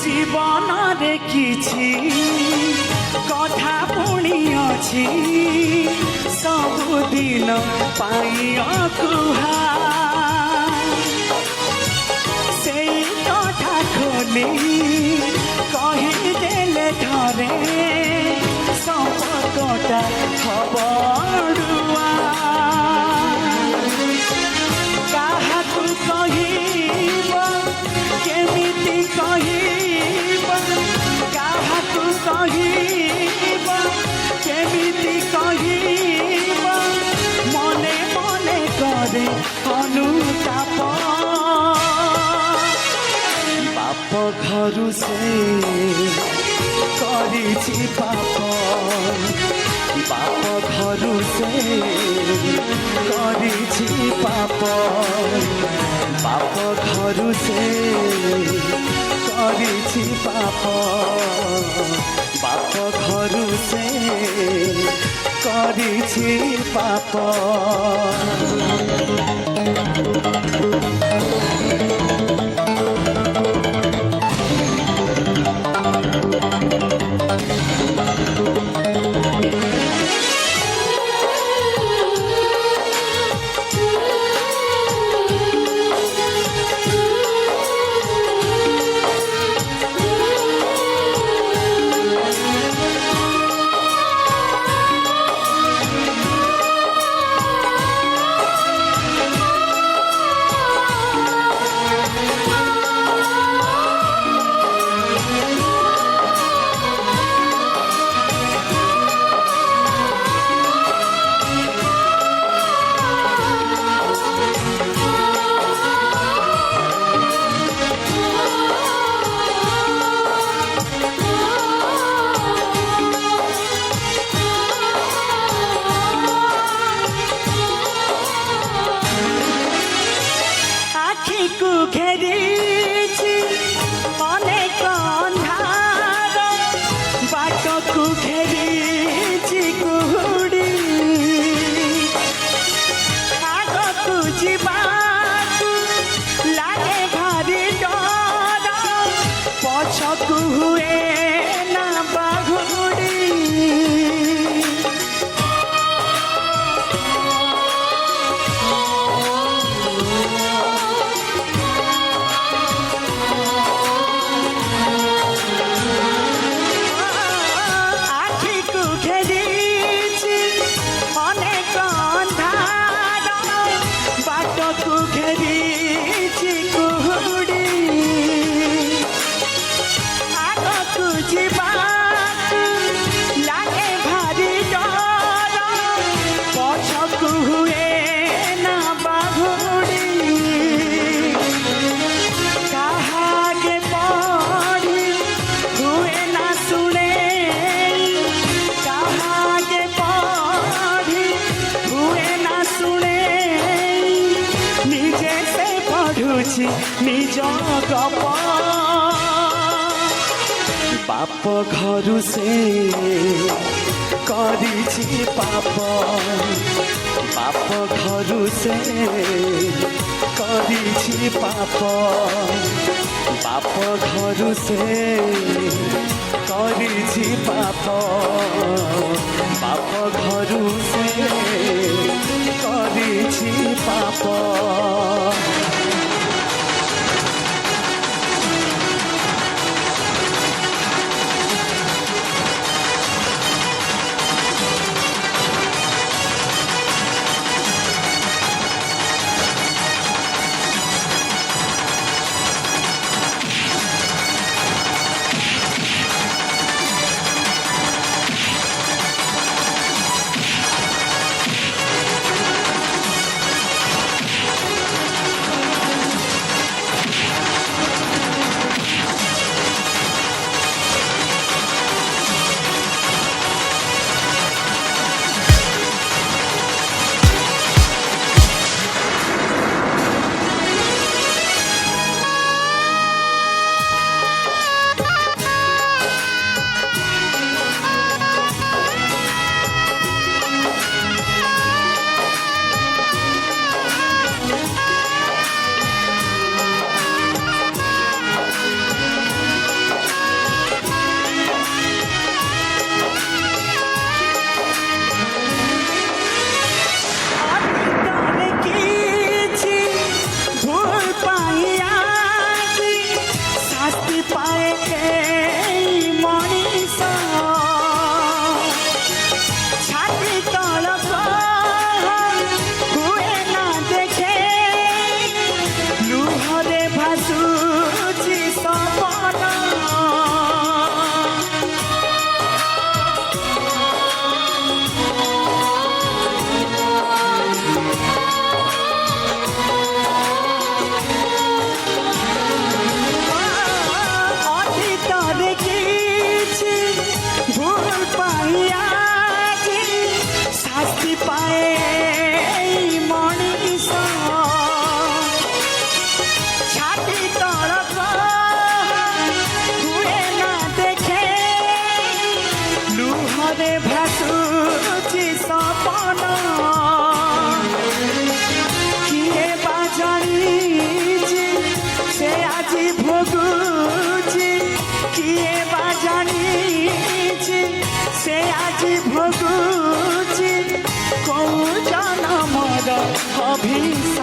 জীবনরে কিছু কথা পুଣି ଅଛି ସବୁଦିନ ପାଇଁ ଅକୁହା ସେଇ କଥା ଖୋଲି କହିଦେଲେ ଥରେ ସମ୍ପର୍କଟା ହବ ଅଡୁଆ କାହାକୁ କହିବ କେମିତି କହିବ କାହାକୁ କହିବ କେମିତି କହିବ ମନେ ମନେ କରେ ଅନୁତାପ ବାପ ଘରୁ ସେ କରିଛି ପାପ ବାପ ଘରୁ ସେ କରିଛି ପାପ ବାପ ଘରୁ ସେ କରିଛି ପାପ ବାପ ଘରୁ ସେ କରିଛି ପାପ घेरिछि अनेक अन्धार बाटको घेरिछि कुहुडी आगको जीवाकु लागे भारी डर पछकु हुए ना बाघुडी निज गप बाप घरु से करिछि पाप बाप घरु से करिछि पाप बाप घरु से करिछि पाप बाप घरु से करिछि पाप ही